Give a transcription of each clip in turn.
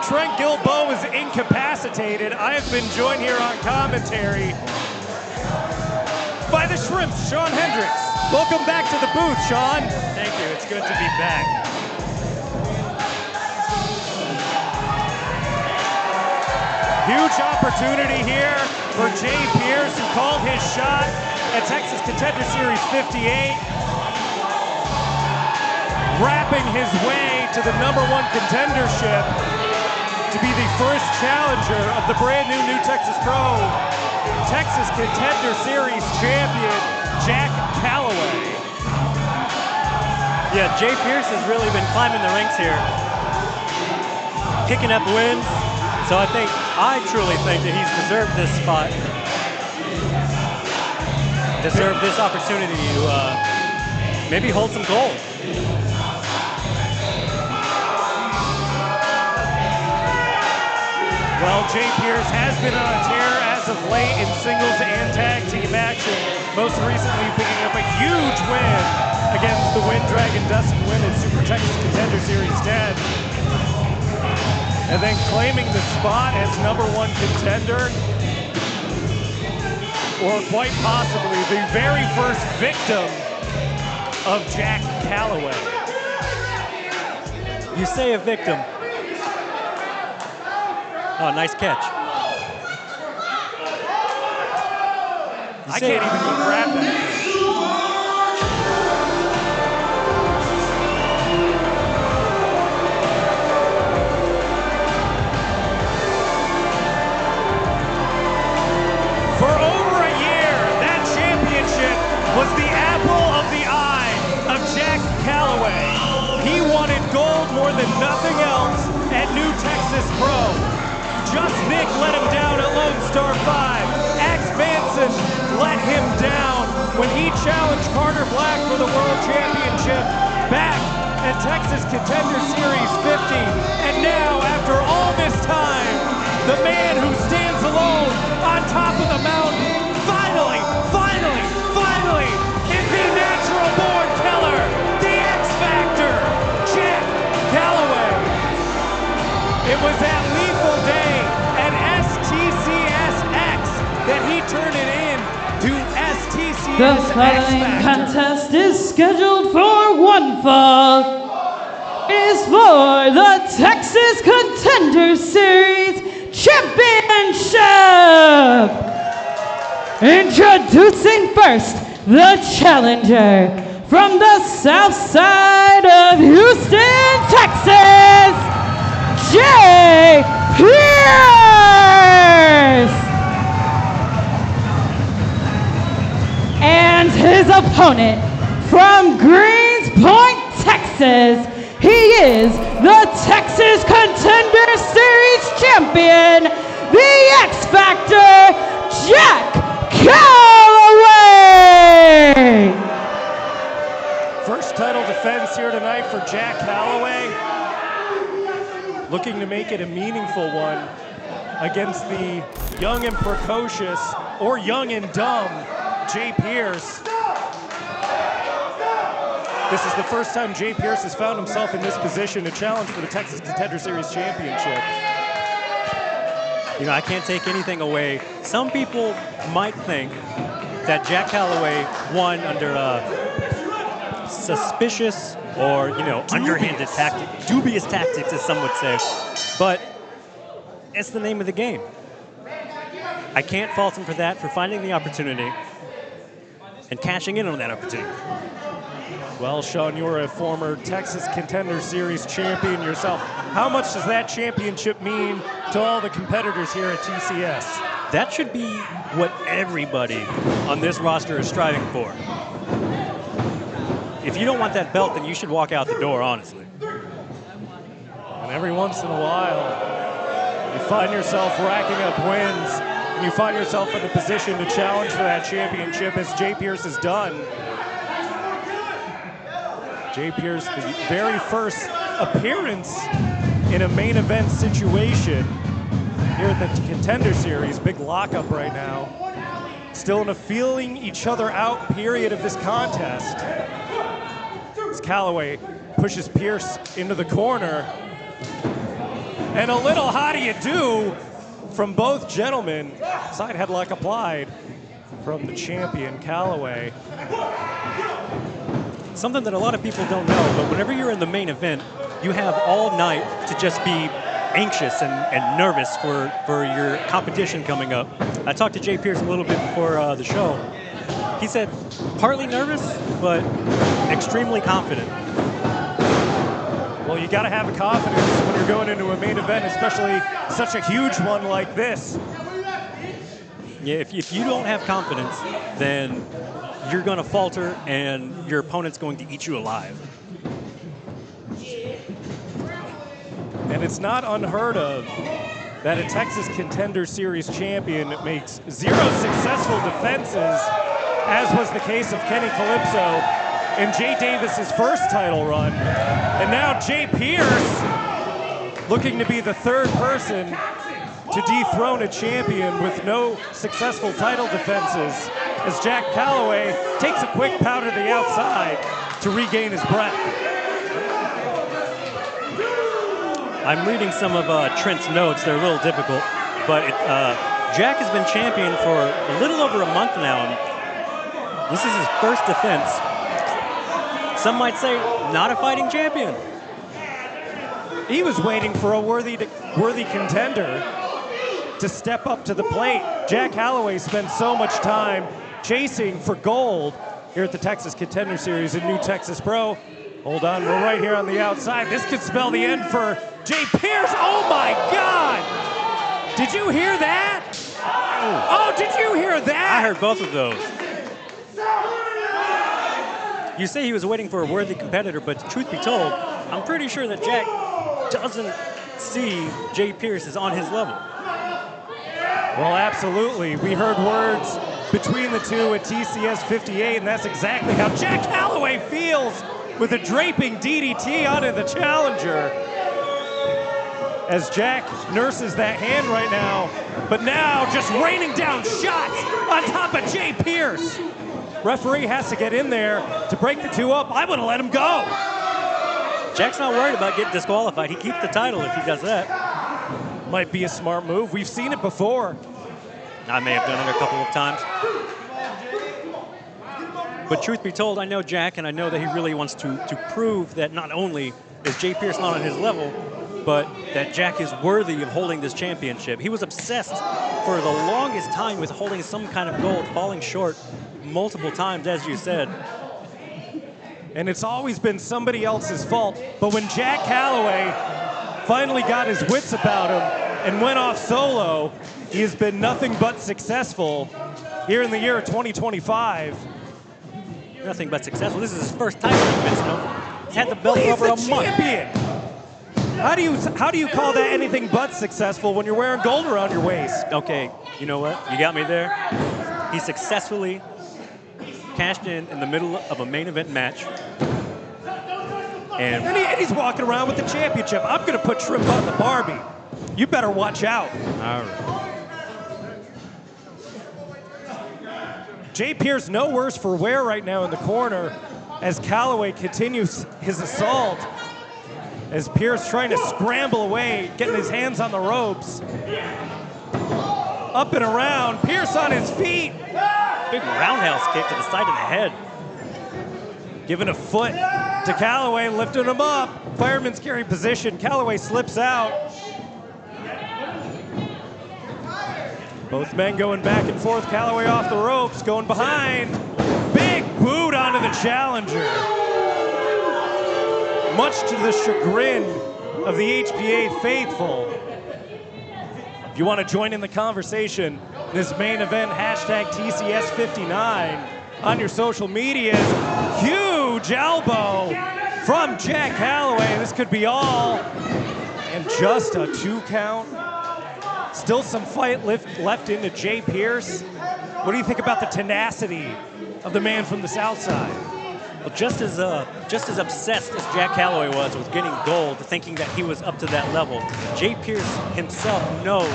Trent Gilboa is incapacitated, I have been joined here on commentary by the Shrimps, Sean Hendricks. Welcome back to the booth, Sean. Thank you, it's good to be back. Huge opportunity here for Jay Pierce, who called his shot at Texas Contender Series 58. Rapping his way to the #1 contendership to be the first challenger of the brand new Texas Pro Texas Contender Series champion, Jack Calloway. Yeah, Jay Pierce has really been climbing the ranks here, picking up wins. So I truly think that he's deserved this spot, deserved this opportunity to maybe hold some gold. Well, Jay Pierce has been on a tear as of late in singles and tag team action, most recently picking up a huge win against the Wind Dragon Dustin Wynn at Super Texas Contender Series 10. And then claiming the spot as #1 contender, or quite possibly the very first victim of Jack Calloway. You say a victim. Oh, nice catch. I can't even go grab that. For over a year, that championship was the apple of the eye of Jack Calloway. He wanted gold more than nothing else at New Texas Pro. Just Nick let him down at Lone Star 5. Axe Manson let him down when he challenged Carter Black for the World Championship back at Texas Contender Series 50. And now, after all this time, the man who stands alone on top of the mountain, finally, is the natural-born killer, the X-Factor, Jack Calloway. It was that lethal day at STCSX that he turned it in to STCSX. The following contest is scheduled for one fall. Is for the Texas Contender Series Championship. Introducing first the challenger from the south side of Houston, Texas, Jay Pierce. And his opponent from Greens Point, Texas, he is the Texas Contender Series champion, the X Factor, Jack Calloway. First title defense here tonight for Jack Calloway. Looking to make it a meaningful one against the young and precocious, or young and dumb, Jay Pierce. This is the first time Jay Pierce has found himself in this position to challenge for the Texas Contender Series Championship. You know, I can't take anything away. Some people might think that Jack Calloway won under a suspicious or, underhanded tactic, dubious tactics, as some would say. But it's the name of the game. I can't fault him for that, for finding the opportunity and cashing in on that opportunity. Well, Sean, you're a former Texas Contender Series champion yourself. How much does that championship mean to all the competitors here at TCS? That should be what everybody on this roster is striving for. If you don't want that belt, then you should walk out the door, honestly. And every once in a while, you find yourself racking up wins, and you find yourself in a position to challenge for that championship, as Jay Pierce has done. Jay Pierce, the very first appearance in a main event situation here at the Contender Series. Big lockup right now. Still in a feeling each other out period of this contest. As Calloway pushes Pierce into the corner. And a little how do you do from both gentlemen. Side headlock applied from the champion, Calloway. Something that a lot of people don't know, but whenever you're in the main event, you have all night to just be anxious and nervous for your competition coming up. I talked to Jay Pierce a little bit before the show. He said partly nervous, but extremely confident. Well, you got to have confidence when you're going into a main event, especially such a huge one like this. Yeah, if you don't have confidence, then you're going to falter and your opponent's going to eat you alive. And it's not unheard of that a Texas Contender Series champion makes 0 successful defenses, as was the case of Kenny Calypso in Jay Davis's first title run. And now Jay Pierce looking to be the third person to dethrone a champion with no successful title defenses, as Jack Calloway takes a quick pow to the outside to regain his breath. I'm reading some of Trent's notes. They're a little difficult, but Jack has been champion for a little over a month now. This is his first defense. Some might say not a fighting champion. He was waiting for a worthy contender to step up to the plate. Jack Calloway spent so much time chasing for gold here at the Texas Contender Series in New Texas Pro. Hold on, we're right here on the outside. This could spell the end for Jay Pierce. Oh my God! Did you hear that? Oh, did you hear that? I heard both of those. You say he was waiting for a worthy competitor, but truth be told, I'm pretty sure that Jack doesn't see Jay Pierce as on his level. Well, absolutely. We heard words between the two at TCS 58, and that's exactly how Jack Calloway feels with a draping DDT onto the challenger. As Jack nurses that hand right now, but now just raining down shots on top of Jay Pierce. Referee has to get in there to break the two up. I would have let him go. Jack's not worried about getting disqualified. He keeps the title if he does that. Might be a smart move. We've seen it before. I may have done it a couple of times. But truth be told, I know Jack, and I know that he really wants to prove that not only is Jay Pierce not on his level, but that Jack is worthy of holding this championship. He was obsessed for the longest time with holding some kind of gold, falling short multiple times, as you said. And it's always been somebody else's fault. But when Jack Calloway finally got his wits about him and went off solo, he has been nothing but successful here in the year of 2025. Nothing but successful. This is his first title defense, you know. He's had the belt for over a month. Champion. How do you call that anything but successful when you're wearing gold around your waist? Okay, you know what? You got me there. He successfully cashed in the middle of a main event match. And he's walking around with the championship. I'm going to put shrimp on the Barbie. You better watch out. All right. Jay Pierce no worse for wear right now in the corner as Calloway continues his assault. As Pierce trying to scramble away, getting his hands on the ropes. Up and around, Pierce on his feet. Big roundhouse kick to the side of the head. Giving a foot to Calloway, lifting him up. Fireman's carry position, Calloway slips out. Both men going back and forth, Calloway off the ropes, going behind. Big boot onto the challenger. Much to the chagrin of the HPA faithful. If you want to join in the conversation, this main event, hashtag TCS59 on your social medias. Huge elbow from Jack Calloway. This could be all. And just a 2 count. Still some fight left into Jay Pierce. What do you think about the tenacity of the man from the South Side? Well, just as obsessed as Jack Calloway was with getting gold, thinking that he was up to that level, Jay Pierce himself knows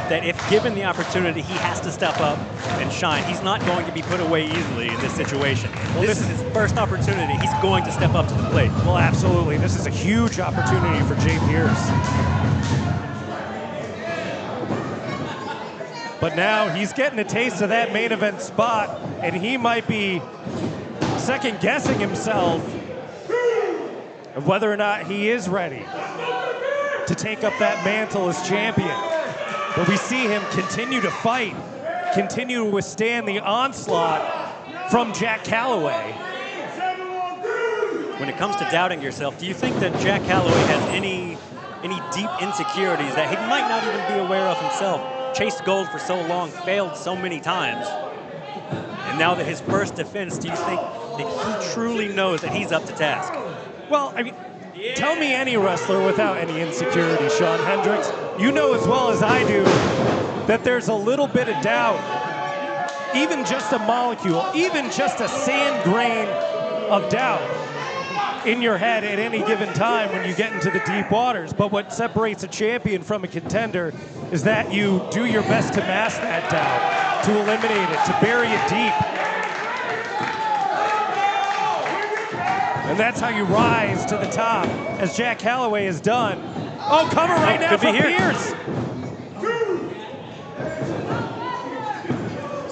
that if given the opportunity, he has to step up and shine. He's not going to be put away easily in this situation. Well, this is his first opportunity. He's going to step up to the plate. Well, absolutely. This is a huge opportunity for Jay Pierce. But now he's getting a taste of that main event spot, and he might be second-guessing himself of whether or not he is ready to take up that mantle as champion. But we see him continue to fight, continue to withstand the onslaught from Jack Calloway. When it comes to doubting yourself, do you think that Jack Calloway has any deep insecurities that he might not even be aware of himself? Chased gold for so long, failed so many times, and now that his first defense, do you think that he truly knows that he's up to task? Well, I mean, tell me any wrestler without any insecurity, Sean Hendricks. You know as well as I do that there's a little bit of doubt, even just a molecule, even just a sand grain of doubt in your head at any given time when you get into the deep waters. But what separates a champion from a contender is that you do your best to mask that doubt, to eliminate it, to bury it deep. And that's how you rise to the top, as Jack Calloway has done. Oh, cover right now from Pierce.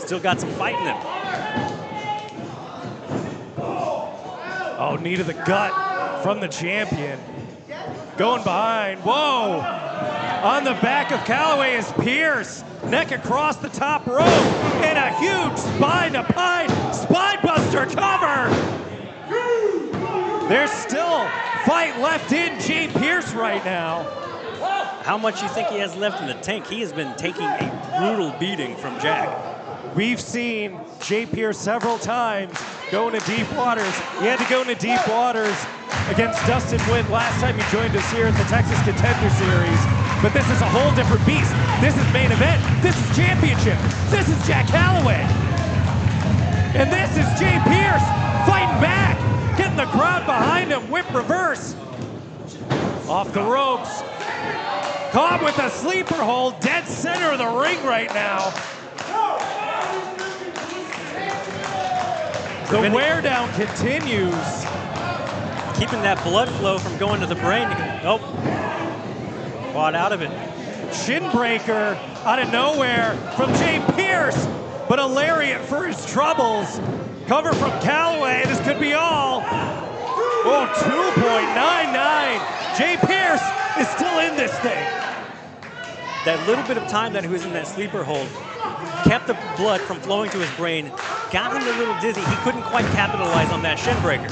Still got some fight in him. Oh, knee to the gut from the champion. Going behind, whoa! On the back of Calloway is Pierce. Neck across the top rope, and a huge spine buster cover. There's still fight left in Jay Pierce right now. How much you think he has left in the tank? He has been taking a brutal beating from Jack. We've seen Jay Pierce several times go into deep waters. He had to go into deep waters against Dustin Witt last time he joined us here at the Texas Contender Series. But this is a whole different beast. This is main event. This is championship. This is Jack Calloway. And this is Jay Pierce fighting back, getting the crowd behind him. Whip reverse. Off the ropes. Caught with a sleeper hold, dead center of the ring right now. The wear down continues. Keeping that blood flow from going to the brain. Oh, fought out of it. Shin breaker out of nowhere from Jay Pierce, but a lariat for his troubles. Cover from Calloway, this could be all. Oh, 2.99. Jay Pierce is still in this thing. That little bit of time that he was in that sleeper hold kept the blood from flowing to his brain, got him a little dizzy. He couldn't quite capitalize on that shin breaker.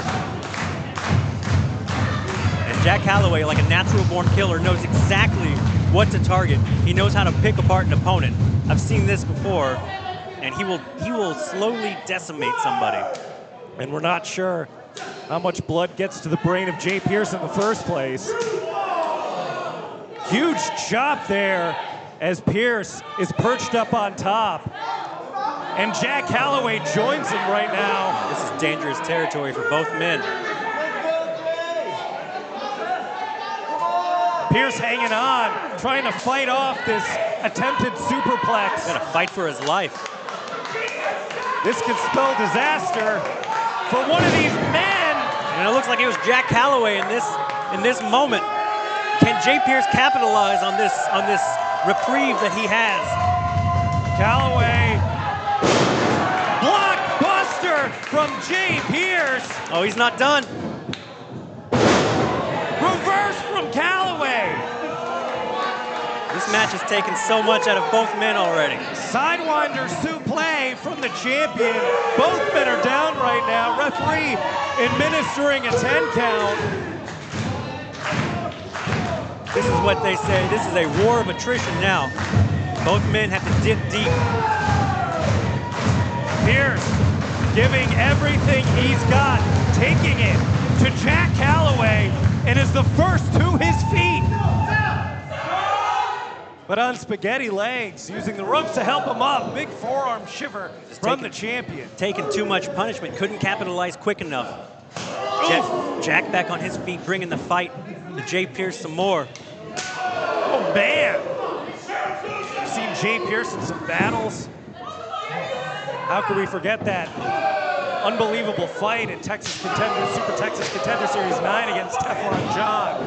And Jack Calloway, like a natural-born killer, knows exactly what to target. He knows how to pick apart an opponent. I've seen this before, and he will slowly decimate somebody. And we're not sure how much blood gets to the brain of Jay Pierce in the first place. Huge chop there as Pierce is perched up on top. And Jack Calloway joins him right now. This is dangerous territory for both men. Pierce hanging on, trying to fight off this attempted superplex. Got to fight for his life. This could spell disaster for one of these men. And it looks like it was Jack Calloway in this moment. Can Jay Pierce capitalize on this reprieve that he has? Calloway, blockbuster from Jay Pierce. Oh, he's not done. Reverse from Calloway. This match has taken so much out of both men already. Sidewinder suplex from the champion. Both men are down right now. Referee administering a 10 count. This is what they say. This is a war of attrition now. Both men have to dip deep. Pierce giving everything he's got, taking it to Jack Calloway, and is the first to his feet. But on spaghetti legs, using the ropes to help him up. Big forearm shiver from the champion. Taking too much punishment, couldn't capitalize quick enough. Jack back on his feet, bringing the fight to Jay Pierce some more. Oh, man. We've seen Jay Pierce in some battles. How could we forget that unbelievable fight in Texas Contenders, Super Texas Contender Series 9 against Teflon John?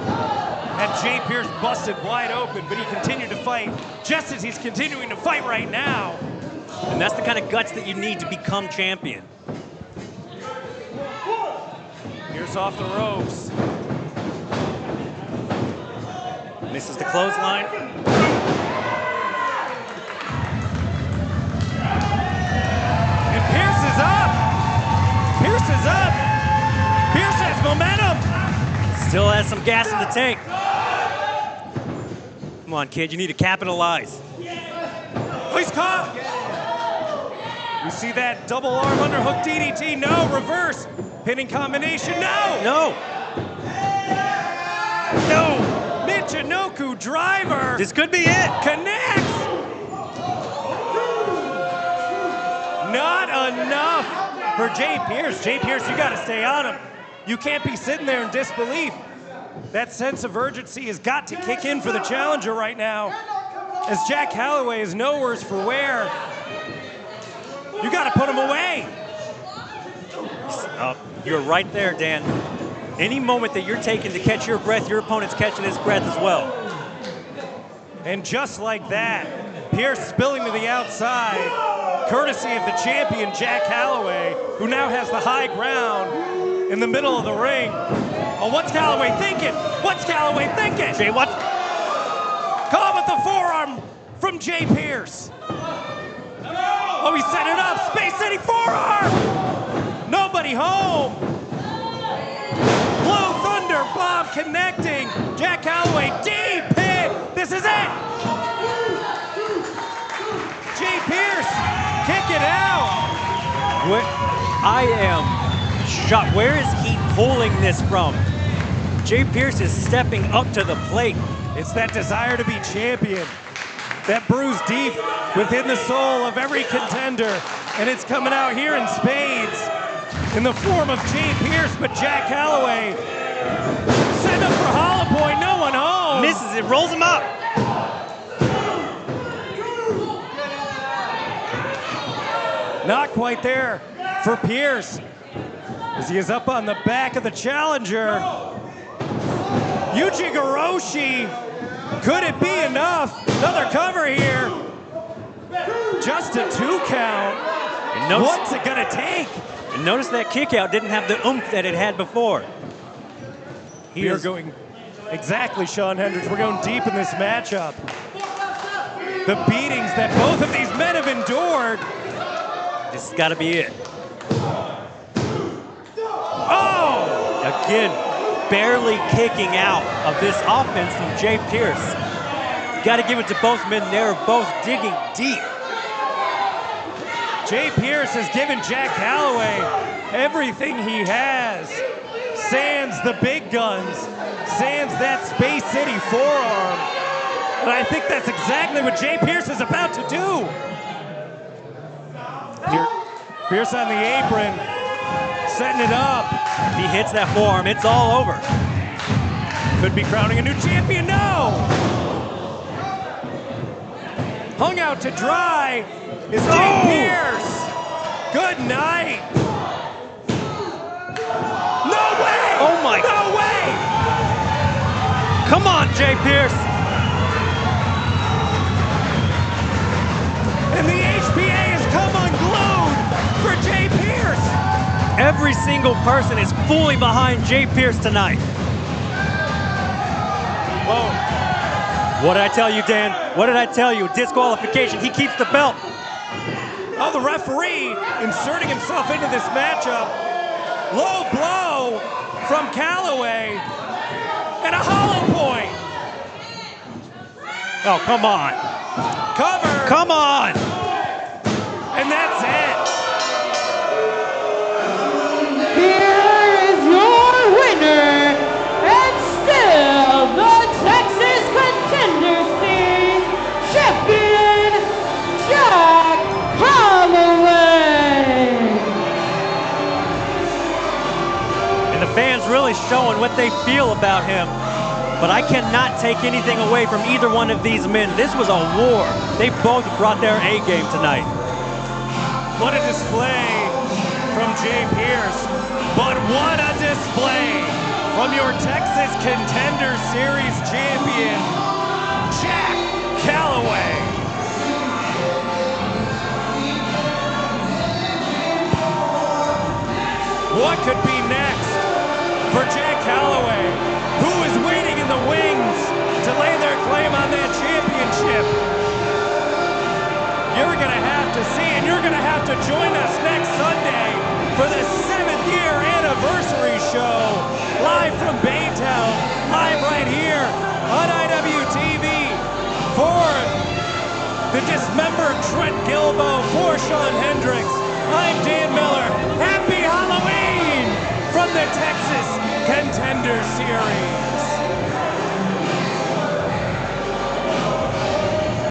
had Jay Pierce busted wide open, but he continued to fight just as he's continuing to fight right now. And that's the kind of guts that you need to become champion. Pierce off the ropes. Misses the clothesline. And Pierce is up. Pierce is up. Pierce has momentum. Still has some gas in the tank. Come on, kid, you need to capitalize. Oh, he's caught. You see that double arm underhook DDT? No, reverse. Pinning combination, no. No. No. Michinoku driver. This could be it. Connects. Not enough for Jay Pierce. Jay Pierce, you got to stay on him. You can't be sitting there in disbelief. That sense of urgency has got to kick in for the challenger right now, as Jack Calloway is no worse for wear. You got to put him away. You're right there, Dan. Any moment that you're taking to catch your breath, your opponent's catching his breath as well. And just like that, Pierce spilling to the outside, courtesy of the champion, Jack Calloway, who now has the high ground in the middle of the ring. Oh, what's Calloway thinking? What's Calloway thinking? Jay, what? Caught with the forearm from Jay Pierce. Oh, he set it up. Space City forearm. Nobody home. Blue Thunder bomb connecting. Jack Calloway deep hit. This is it. Jay Pierce, kick it out. I am shocked. Where is he pulling this from? Jay Pierce is stepping up to the plate. It's that desire to be champion that brews deep within the soul of every contender, and it's coming out here in spades in the form of Jay Pierce. But Jack Calloway send up for Hollow Point, no one home. Misses it, rolls him up. Not quite there for Pierce, as he is up on the back of the challenger. Yuji Hiroshi, could it be enough? Another cover here. Just a 2 count. What's it gonna take? And notice that kick out didn't have the oomph that it had before. We are going, exactly, Sean Hendricks, we're going deep in this matchup. The beatings that both of these men have endured. This has got to be it. Oh! Again, barely kicking out of this offense from Jay Pierce. Got to give it to both men. They're both digging deep. Jay Pierce has given Jack Calloway everything he has. Sans the big guns, sans that Space City forearm. And I think that's exactly what Jay Pierce is about to do. Pierce on the apron, setting it up. If he hits that forearm, it's all over. Could be crowning a new champion, no! Hung out to dry is Jay Pierce. Good night. No way! Oh my! No way! Come on, Jay Pierce. And the HPA has come unglued for Jay Pierce. Every single person is fully behind Jay Pierce tonight. Whoa. What did I tell you, Dan? What did I tell you? Disqualification. He keeps the belt. Oh, the referee inserting himself into this matchup. Low blow from Calloway. And a hollow point. Oh, come on. Cover. Come on. And that's it. Here is your winner, and still the Texas Contenders Series champion, Jack Calloway. And the fans really showing what they feel about him. But I cannot take anything away from either one of these men. This was a war. They both brought their A game tonight. What a display from Jay Pierce. But what a display from your Texas Contender Series champion, Jack Calloway. What could be next for Jack Calloway, who is waiting in the wings to lay their claim on that championship? You're going to have to see, and you're going to have to join us next Sunday for the 7th year anniversary show, live from Baytown, live right here on IWTV. For the dismembered Trent Gilbo, for Sean Hendricks, I'm Dan Miller. Happy Halloween from the Texas Contender Series.